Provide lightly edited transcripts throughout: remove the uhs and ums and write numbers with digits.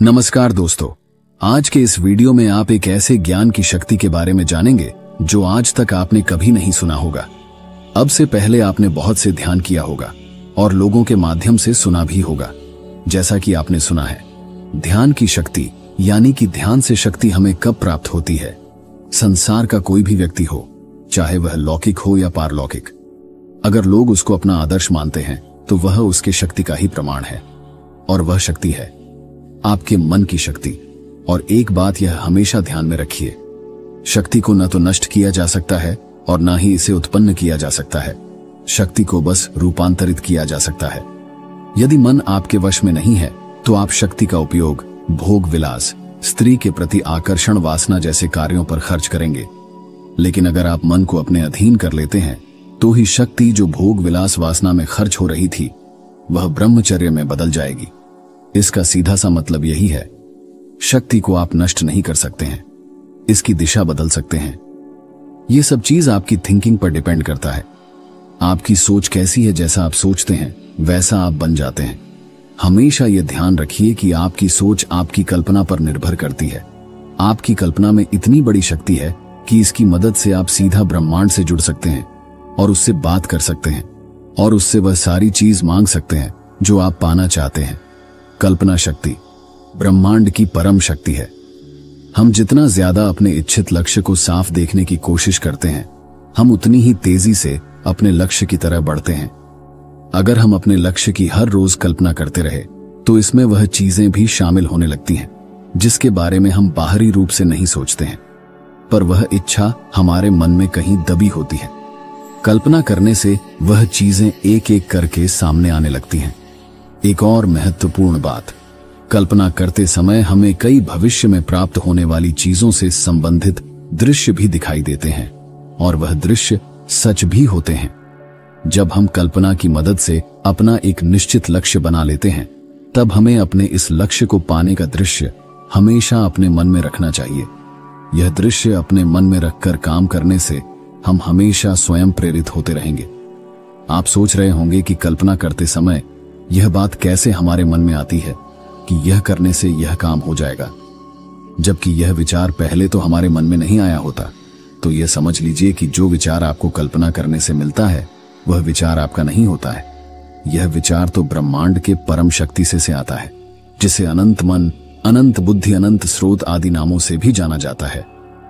नमस्कार दोस्तों, आज के इस वीडियो में आप एक ऐसे ज्ञान की शक्ति के बारे में जानेंगे जो आज तक आपने कभी नहीं सुना होगा। अब से पहले आपने बहुत से ध्यान किया होगा और लोगों के माध्यम से सुना भी होगा। जैसा कि आपने सुना है, ध्यान की शक्ति यानी कि ध्यान से शक्ति हमें कब प्राप्त होती है। संसार का कोई भी व्यक्ति हो, चाहे वह लौकिक हो या पारलौकिक, अगर लोग उसको अपना आदर्श मानते हैं तो वह उसके शक्ति का ही प्रमाण है। और वह शक्ति है आपके मन की शक्ति। और एक बात यह हमेशा ध्यान में रखिए, शक्ति को न तो नष्ट किया जा सकता है और न ही इसे उत्पन्न किया जा सकता है। शक्ति को बस रूपांतरित किया जा सकता है। यदि मन आपके वश में नहीं है तो आप शक्ति का उपयोग भोग विलास, स्त्री के प्रति आकर्षण, वासना जैसे कार्यों पर खर्च करेंगे। लेकिन अगर आप मन को अपने अधीन कर लेते हैं तो ही शक्ति जो भोग विलास वासना में खर्च हो रही थी वह ब्रह्मचर्य में बदल जाएगी। इसका सीधा सा मतलब यही है, शक्ति को आप नष्ट नहीं कर सकते हैं, इसकी दिशा बदल सकते हैं। यह सब चीज आपकी थिंकिंग पर डिपेंड करता है। आपकी सोच कैसी है, जैसा आप सोचते हैं वैसा आप बन जाते हैं। हमेशा यह ध्यान रखिए कि आपकी सोच आपकी कल्पना पर निर्भर करती है। आपकी कल्पना में इतनी बड़ी शक्ति है कि इसकी मदद से आप सीधा ब्रह्मांड से जुड़ सकते हैं और उससे बात कर सकते हैं और उससे वह सारी चीज मांग सकते हैं जो आप पाना चाहते हैं। कल्पना शक्ति ब्रह्मांड की परम शक्ति है। हम जितना ज्यादा अपने इच्छित लक्ष्य को साफ देखने की कोशिश करते हैं, हम उतनी ही तेजी से अपने लक्ष्य की तरह बढ़ते हैं। अगर हम अपने लक्ष्य की हर रोज कल्पना करते रहे तो इसमें वह चीजें भी शामिल होने लगती हैं जिसके बारे में हम बाहरी रूप से नहीं सोचते हैं, पर वह इच्छा हमारे मन में कहीं दबी होती है। कल्पना करने से वह चीजें एक एक करके सामने आने लगती हैं। एक और महत्वपूर्ण बात, कल्पना करते समय हमें कई भविष्य में प्राप्त होने वाली चीजों से संबंधित दृश्य भी दिखाई देते हैं और वह दृश्य सच भी होते हैं। जब हम कल्पना की मदद से अपना एक निश्चित लक्ष्य बना लेते हैं तब हमें अपने इस लक्ष्य को पाने का दृश्य हमेशा अपने मन में रखना चाहिए। यह दृश्य अपने मन में रखकर काम करने से हम हमेशा स्वयं प्रेरित होते रहेंगे। आप सोच रहे होंगे कि कल्पना करते समय यह बात कैसे हमारे मन में आती है कि यह करने से यह काम हो जाएगा, जबकि यह विचार पहले तो हमारे मन में नहीं आया होता। तो यह समझ लीजिए कि जो विचार आपको कल्पना करने से मिलता है वह विचार आपका नहीं होता है। यह विचार तो ब्रह्मांड के परम शक्ति से आता है, जिसे अनंत मन, अनंत बुद्धि, अनंत स्रोत आदि नामों से भी जाना जाता है।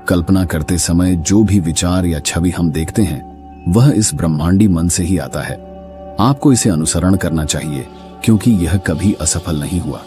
कल्पना करते समय जो भी विचार या छवि हम देखते हैं वह इस ब्रह्मांडी मन से ही आता है। आपको इसे अनुसरण करना चाहिए क्योंकि यह कभी असफल नहीं हुआ।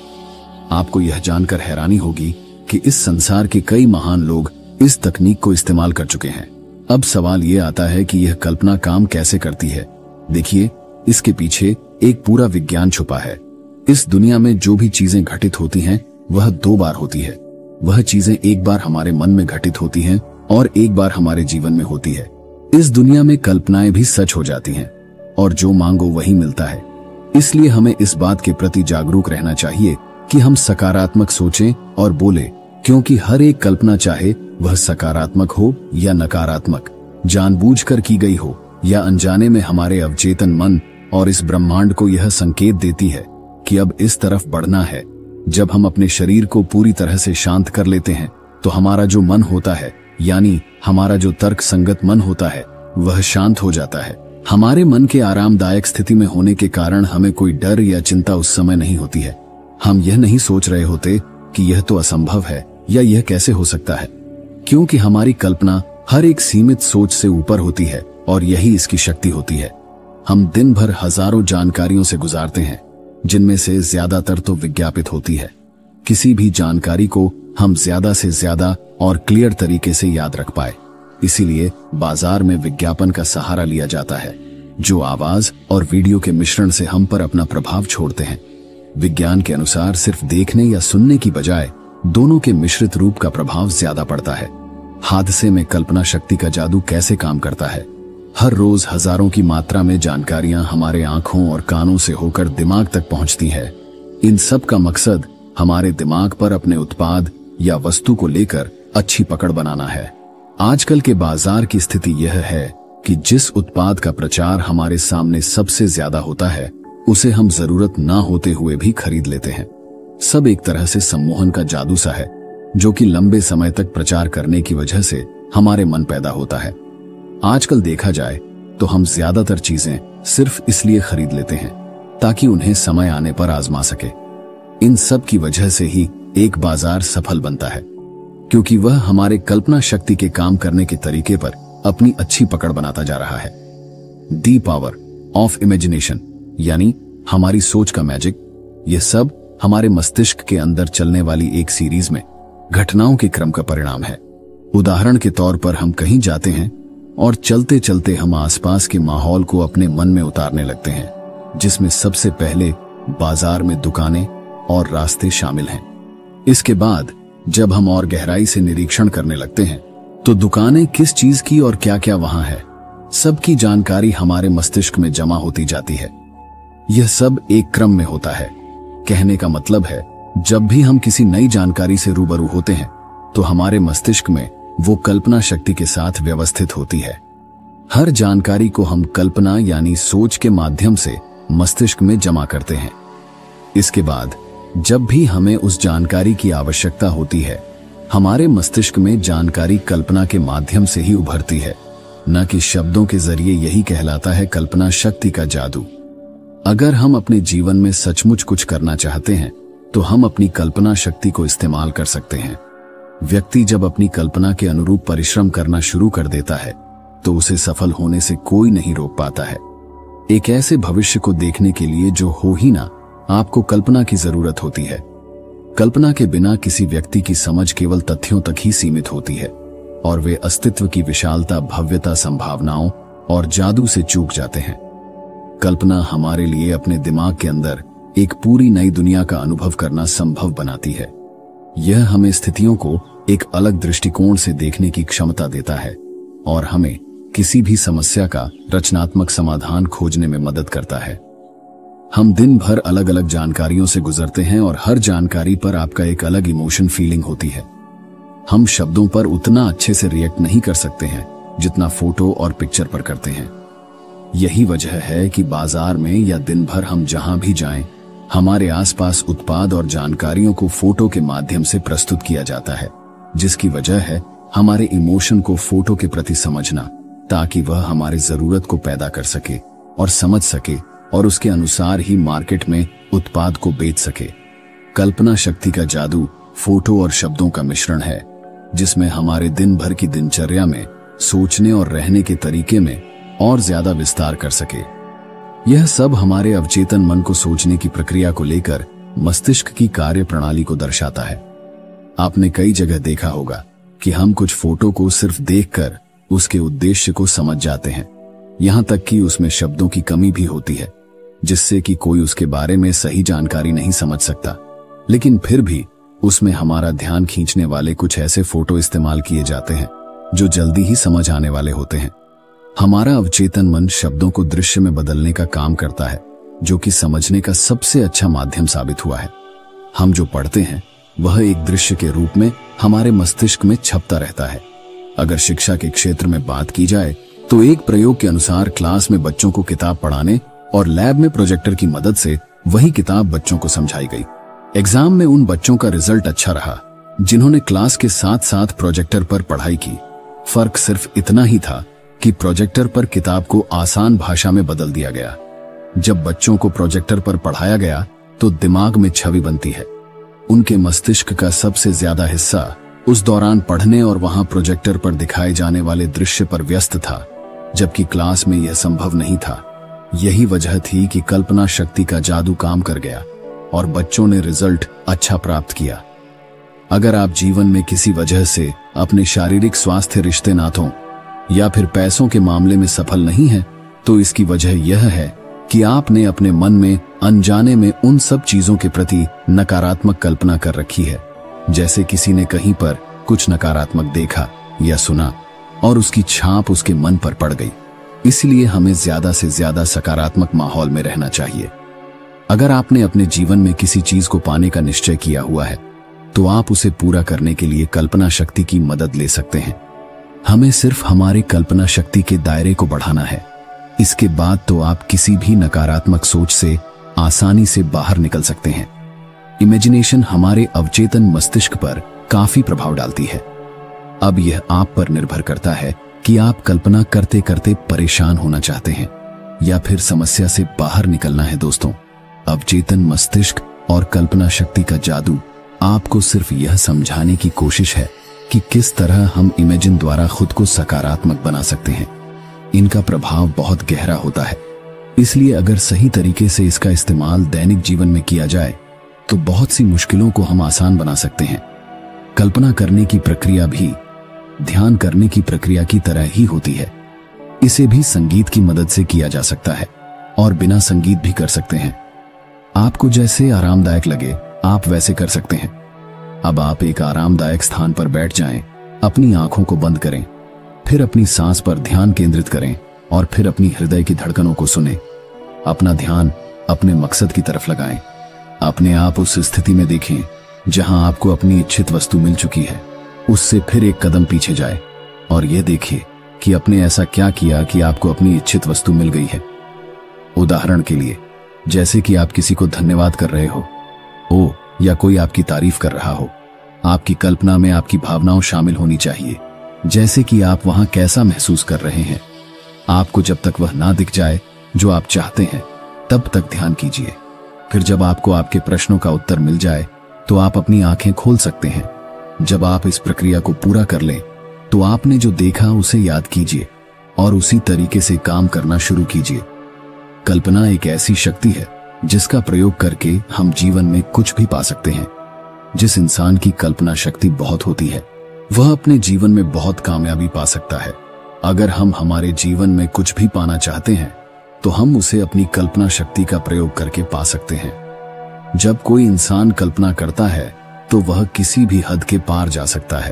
आपको यह जानकर हैरानी होगी कि इस संसार के कई महान लोग इस तकनीक को इस्तेमाल कर चुके हैं। अब सवाल यह आता है कि यह कल्पना काम कैसे करती है। देखिए, इसके पीछे एक पूरा विज्ञान छुपा है। इस दुनिया में जो भी चीजें घटित होती हैं वह दो बार होती है। वह चीजें एक बार हमारे मन में घटित होती हैं और एक बार हमारे जीवन में होती है। इस दुनिया में कल्पनाएं भी सच हो जाती हैं और जो मांगो वही मिलता है। इसलिए हमें इस बात के प्रति जागरूक रहना चाहिए कि हम सकारात्मक सोचें और बोले, क्योंकि हर एक कल्पना, चाहे वह सकारात्मक हो या नकारात्मक, जानबूझकर की गई हो या अनजाने में, हमारे अवचेतन मन और इस ब्रह्मांड को यह संकेत देती है कि अब इस तरफ बढ़ना है। जब हम अपने शरीर को पूरी तरह से शांत कर लेते हैं तो हमारा जो मन होता है, यानी हमारा जो तर्क संगत मन होता है, वह शांत हो जाता है। हमारे मन के आरामदायक स्थिति में होने के कारण हमें कोई डर या चिंता उस समय नहीं होती है। हम यह नहीं सोच रहे होते कि यह तो असंभव है या यह कैसे हो सकता है, क्योंकि हमारी कल्पना हर एक सीमित सोच से ऊपर होती है और यही इसकी शक्ति होती है। हम दिन भर हजारों जानकारियों से गुजारते हैं जिनमें से ज्यादातर तो विज्ञापित होती है। किसी भी जानकारी को हम ज्यादा से ज्यादा और क्लियर तरीके से याद रख पाए, इसीलिए बाजार में विज्ञापन का सहारा लिया जाता है, जो आवाज और वीडियो के मिश्रण से हम पर अपना प्रभाव छोड़ते हैं। विज्ञान के अनुसार सिर्फ देखने या सुनने की बजाय दोनों के मिश्रित रूप का प्रभाव ज्यादा पड़ता है। हादसे में कल्पना शक्ति का जादू कैसे काम करता है। हर रोज हजारों की मात्रा में जानकारियां हमारे आंखों और कानों से होकर दिमाग तक पहुंचती है। इन सब का मकसद हमारे दिमाग पर अपने उत्पाद या वस्तु को लेकर अच्छी पकड़ बनाना है। आजकल के बाजार की स्थिति यह है कि जिस उत्पाद का प्रचार हमारे सामने सबसे ज्यादा होता है उसे हम जरूरत ना होते हुए भी खरीद लेते हैं। सब एक तरह से सम्मोहन का जादू सा है, जो कि लंबे समय तक प्रचार करने की वजह से हमारे मन पैदा होता है। आजकल देखा जाए तो हम ज्यादातर चीजें सिर्फ इसलिए खरीद लेते हैं ताकि उन्हें समय आने पर आजमा सके। इन सब की वजह से ही एक बाजार सफल बनता है, क्योंकि वह हमारे कल्पना शक्ति के काम करने के तरीके पर अपनी अच्छी पकड़ बनाता जा रहा है। दी पावर ऑफ इमेजिनेशन, यानी हमारी सोच का मैजिक, यह सब हमारे मस्तिष्क के अंदर चलने वाली एक सीरीज में घटनाओं के क्रम का परिणाम है। उदाहरण के तौर पर हम कहीं जाते हैं और चलते चलते हम आसपास के माहौल को अपने मन में उतारने लगते हैं, जिसमें सबसे पहले बाजार में दुकानें और रास्ते शामिल हैं। इसके बाद जब हम और गहराई से निरीक्षण करने लगते हैं तो दुकानें किस चीज की और क्या क्या वहां है, सबकी जानकारी हमारे मस्तिष्क में जमा होती जाती है। यह सब एक क्रम में होता है। कहने का मतलब है, जब भी हम किसी नई जानकारी से रूबरू होते हैं तो हमारे मस्तिष्क में वो कल्पना शक्ति के साथ व्यवस्थित होती है। हर जानकारी को हम कल्पना यानी सोच के माध्यम से मस्तिष्क में जमा करते हैं। इसके बाद जब भी हमें उस जानकारी की आवश्यकता होती है, हमारे मस्तिष्क में जानकारी कल्पना के माध्यम से ही उभरती है, न कि शब्दों के जरिए। यही कहलाता है कल्पना शक्ति का जादू। अगर हम अपने जीवन में सचमुच कुछ करना चाहते हैं तो हम अपनी कल्पना शक्ति को इस्तेमाल कर सकते हैं। व्यक्ति जब अपनी कल्पना के अनुरूप परिश्रम करना शुरू कर देता है तो उसे सफल होने से कोई नहीं रोक पाता है। एक ऐसे भविष्य को देखने के लिए जो हो ही ना, आपको कल्पना की जरूरत होती है। कल्पना के बिना किसी व्यक्ति की समझ केवल तथ्यों तक ही सीमित होती है और वे अस्तित्व की विशालता, भव्यता, संभावनाओं और जादू से चूक जाते हैं। कल्पना हमारे लिए अपने दिमाग के अंदर एक पूरी नई दुनिया का अनुभव करना संभव बनाती है। यह हमें स्थितियों को एक अलग दृष्टिकोण से देखने की क्षमता देता है और हमें किसी भी समस्या का रचनात्मक समाधान खोजने में मदद करता है। हम दिन भर अलग अलग जानकारियों से गुजरते हैं और हर जानकारी पर आपका एक अलग इमोशन, फीलिंग होती है। हम शब्दों पर उतना अच्छे से रिएक्ट नहीं कर सकते हैं जितना फोटो और पिक्चर पर करते हैं। यही वजह है कि बाजार में या दिन भर हम जहां भी जाएं, हमारे आसपास उत्पाद और जानकारियों को फोटो के माध्यम से प्रस्तुत किया जाता है, जिसकी वजह है हमारे इमोशन को फोटो के प्रति समझना, ताकि वह हमारे जरूरत को पैदा कर सके और समझ सके और उसके अनुसार ही मार्केट में उत्पाद को बेच सके। कल्पना शक्ति का जादू फोटो और शब्दों का मिश्रण है, जिसमें हमारे दिन भर की दिनचर्या में सोचने और रहने के तरीके में और ज्यादा विस्तार कर सके। यह सब हमारे अवचेतन मन को सोचने की प्रक्रिया को लेकर मस्तिष्क की कार्य प्रणाली को दर्शाता है। आपने कई जगह देखा होगा कि हम कुछ फोटो को सिर्फ देखकर उसके उद्देश्य को समझ जाते हैं, यहां तक कि उसमें शब्दों की कमी भी होती है, जिससे कि कोई उसके बारे में सही जानकारी नहीं समझ सकता। लेकिन फिर भी उसमें हमारा ध्यान खींचने वाले कुछ ऐसे फोटो इस्तेमाल किए जाते हैं जो जल्दी ही समझ आने वाले होते हैं। हमारा अवचेतन मन शब्दों को दृश्य में बदलने का काम करता है, जो कि समझने का सबसे अच्छा माध्यम साबित हुआ है। हम जो पढ़ते हैं वह एक दृश्य के रूप में हमारे मस्तिष्क में छपता रहता है। अगर शिक्षा के क्षेत्र में बात की जाए तो एक प्रयोग के अनुसार क्लास में बच्चों को किताब पढ़ाने और लैब में प्रोजेक्टर की मदद से वही किताब बच्चों को समझाई गई। एग्जाम में उन बच्चों का रिजल्ट अच्छा रहा जिन्होंने क्लास के साथ साथ प्रोजेक्टर पर पढ़ाई की। फर्क सिर्फ इतना ही था कि प्रोजेक्टर पर किताब को आसान भाषा में बदल दिया गया। जब बच्चों को प्रोजेक्टर पर पढ़ाया गया तो दिमाग में छवि बनती है। उनके मस्तिष्क का सबसे ज्यादा हिस्सा उस दौरान पढ़ने और वहां प्रोजेक्टर पर दिखाए जाने वाले दृश्य पर व्यस्त था, जबकि क्लास में यह संभव नहीं था। यही वजह थी कि कल्पना शक्ति का जादू काम कर गया और बच्चों ने रिजल्ट अच्छा प्राप्त किया। अगर आप जीवन में किसी वजह से अपने शारीरिक स्वास्थ्य, रिश्ते नातों या फिर पैसों के मामले में सफल नहीं है, तो इसकी वजह यह है कि आपने अपने मन में अनजाने में उन सब चीजों के प्रति नकारात्मक कल्पना कर रखी है। जैसे किसी ने कहीं पर कुछ नकारात्मक देखा या सुना और उसकी छाप उसके मन पर पड़ गई। इसलिए हमें ज्यादा से ज्यादा सकारात्मक माहौल में रहना चाहिए। अगर आपने अपने जीवन में किसी चीज को पाने का निश्चय किया हुआ है तो आप उसे पूरा करने के लिए कल्पना शक्ति की मदद ले सकते हैं। हमें सिर्फ हमारी कल्पना शक्ति के दायरे को बढ़ाना है। इसके बाद तो आप किसी भी नकारात्मक सोच से आसानी से बाहर निकल सकते हैं। इमेजिनेशन हमारे अवचेतन मस्तिष्क पर काफी प्रभाव डालती है। अब यह आप पर निर्भर करता है कि आप कल्पना करते करते परेशान होना चाहते हैं या फिर समस्या से बाहर निकलना है। दोस्तों, अवचेतन मस्तिष्क और कल्पना शक्ति का जादू आपको सिर्फ यह समझाने की कोशिश है कि किस तरह हम इमेजिन द्वारा खुद को सकारात्मक बना सकते हैं। इनका प्रभाव बहुत गहरा होता है, इसलिए अगर सही तरीके से इसका इस्तेमाल दैनिक जीवन में किया जाए तो बहुत सी मुश्किलों को हम आसान बना सकते हैं। कल्पना करने की प्रक्रिया भी ध्यान करने की प्रक्रिया की तरह ही होती है। इसे भी संगीत की मदद से किया जा सकता है और बिना संगीत भी कर सकते हैं। आपको जैसे आरामदायक लगे आप वैसे कर सकते हैं। अब आप एक आरामदायक स्थान पर बैठ जाएं, अपनी आंखों को बंद करें, फिर अपनी सांस पर ध्यान केंद्रित करें और फिर अपनी हृदय की धड़कनों को सुनें। अपना ध्यान अपने मकसद की तरफ लगाएं। अपने आप उस स्थिति में देखें जहां आपको अपनी इच्छित वस्तु मिल चुकी है। उससे फिर एक कदम पीछे जाए और यह देखिए कि आपने ऐसा क्या किया कि आपको अपनी इच्छित वस्तु मिल गई है। उदाहरण के लिए, जैसे कि आप किसी को धन्यवाद कर रहे हो या कोई आपकी तारीफ कर रहा हो। आपकी कल्पना में आपकी भावनाओं शामिल होनी चाहिए, जैसे कि आप वहां कैसा महसूस कर रहे हैं। आपको जब तक वह ना दिख जाए जो आप चाहते हैं तब तक ध्यान कीजिए। फिर जब आपको आपके प्रश्नों का उत्तर मिल जाए तो आप अपनी आंखें खोल सकते हैं। जब आप इस प्रक्रिया को पूरा कर लें तो आपने जो देखा उसे याद कीजिए और उसी तरीके से काम करना शुरू कीजिए। कल्पना एक ऐसी शक्ति है जिसका प्रयोग करके हम जीवन में कुछ भी पा सकते हैं। जिस इंसान की कल्पना शक्ति बहुत होती है वह अपने जीवन में बहुत कामयाबी पा सकता है। अगर हम हमारे जीवन में कुछ भी पाना चाहते हैं तो हम उसे अपनी कल्पना शक्ति का प्रयोग करके पा सकते हैं। जब कोई इंसान कल्पना करता है तो वह किसी भी हद के पार जा सकता है,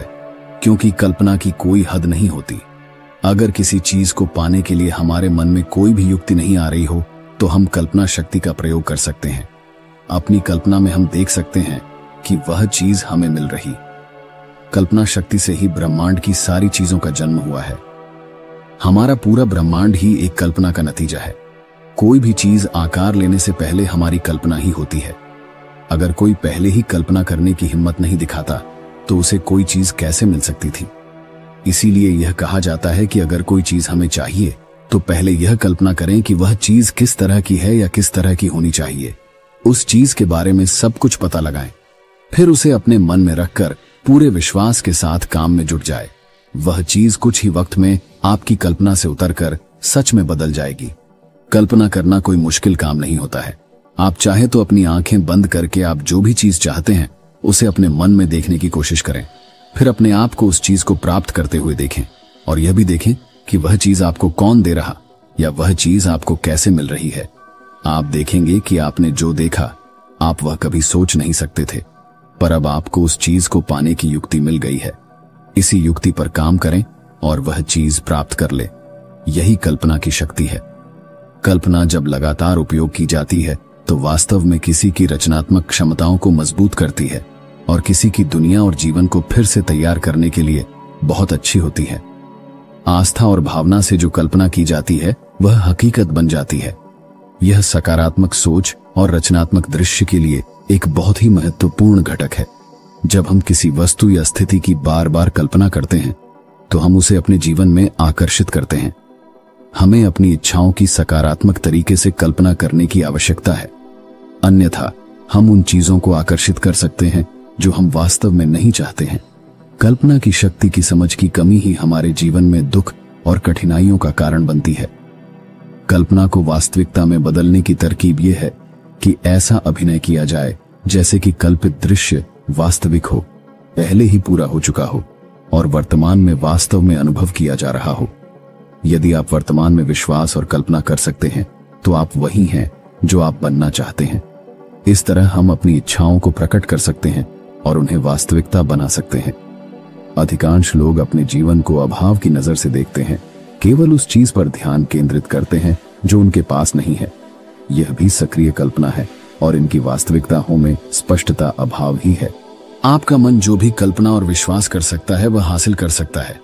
क्योंकि कल्पना की कोई हद नहीं होती। अगर किसी चीज को पाने के लिए हमारे मन में कोई भी युक्ति नहीं आ रही हो तो हम कल्पना शक्ति का प्रयोग कर सकते हैं। अपनी कल्पना में हम देख सकते हैं कि वह चीज हमें मिल रही। कल्पना शक्ति से ही ब्रह्मांड की सारी चीजों का जन्म हुआ है। हमारा पूरा ब्रह्मांड ही एक कल्पना का नतीजा है। कोई भी चीज आकार लेने से पहले हमारी कल्पना ही होती है। अगर कोई पहले ही कल्पना करने की हिम्मत नहीं दिखाता तो उसे कोई चीज कैसे मिल सकती थी। इसीलिए यह कहा जाता है कि अगर कोई चीज हमें चाहिए तो पहले यह कल्पना करें कि वह चीज किस तरह की है या किस तरह की होनी चाहिए। उस चीज के बारे में सब कुछ पता लगाएं, फिर उसे अपने मन में रखकर पूरे विश्वास के साथ काम में जुट जाए। वह चीज कुछ ही वक्त में आपकी कल्पना से उतरकर सच में बदल जाएगी। कल्पना करना कोई मुश्किल काम नहीं होता है। आप चाहे तो अपनी आंखें बंद करके आप जो भी चीज चाहते हैं उसे अपने मन में देखने की कोशिश करें, फिर अपने आप को उस चीज को प्राप्त करते हुए देखें और यह भी देखें कि वह चीज आपको कौन दे रहा या वह चीज आपको कैसे मिल रही है। आप देखेंगे कि आपने जो देखा आप वह कभी सोच नहीं सकते थे, पर अब आपको उस चीज को पाने की युक्ति मिल गई है। इसी युक्ति पर काम करें और वह चीज प्राप्त कर ले। यही कल्पना की शक्ति है। कल्पना जब लगातार उपयोग की जाती है तो वास्तव में किसी की रचनात्मक क्षमताओं को मजबूत करती है और किसी की दुनिया और जीवन को फिर से तैयार करने के लिए बहुत अच्छी होती है। आस्था और भावना से जो कल्पना की जाती है वह हकीकत बन जाती है। यह सकारात्मक सोच और रचनात्मक दृश्य के लिए एक बहुत ही महत्वपूर्ण घटक है। जब हम किसी वस्तु या स्थिति की बार बार कल्पना करते हैं तो हम उसे अपने जीवन में आकर्षित करते हैं। हमें अपनी इच्छाओं की सकारात्मक तरीके से कल्पना करने की आवश्यकता है, अन्यथा हम उन चीजों को आकर्षित कर सकते हैं जो हम वास्तव में नहीं चाहते हैं। कल्पना की शक्ति की समझ की कमी ही हमारे जीवन में दुख और कठिनाइयों का कारण बनती है। कल्पना को वास्तविकता में बदलने की तरकीब यह है कि ऐसा अभिनय किया जाए जैसे कि कल्पित दृश्य वास्तविक हो, पहले ही पूरा हो चुका हो और वर्तमान में वास्तव में अनुभव किया जा रहा हो। यदि आप वर्तमान में विश्वास और कल्पना कर सकते हैं तो आप वही हैं जो आप बनना चाहते हैं। इस तरह हम अपनी इच्छाओं को प्रकट कर सकते हैं और उन्हें वास्तविकता बना सकते हैं। अधिकांश लोग अपने जीवन को अभाव की नजर से देखते हैं, केवल उस चीज पर ध्यान केंद्रित करते हैं जो उनके पास नहीं है। यह भी सक्रिय कल्पना है और इनकी वास्तविकताओं में स्पष्टता अभाव ही है। आपका मन जो भी कल्पना और विश्वास कर सकता है वह हासिल कर सकता है।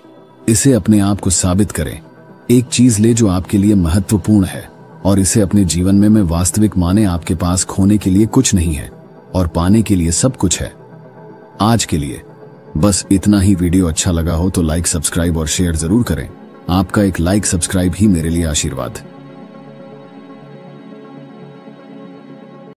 इसे अपने आप को साबित करें। एक चीज ले जो आपके लिए महत्वपूर्ण है और इसे अपने जीवन में वास्तविक माने। आपके पास खोने के लिए कुछ नहीं है और पाने के लिए सब कुछ है। आज के लिए बस इतना ही। वीडियो अच्छा लगा हो तो लाइक, सब्सक्राइब और शेयर जरूर करें। आपका एक लाइक, सब्सक्राइब ही मेरे लिए आशीर्वाद।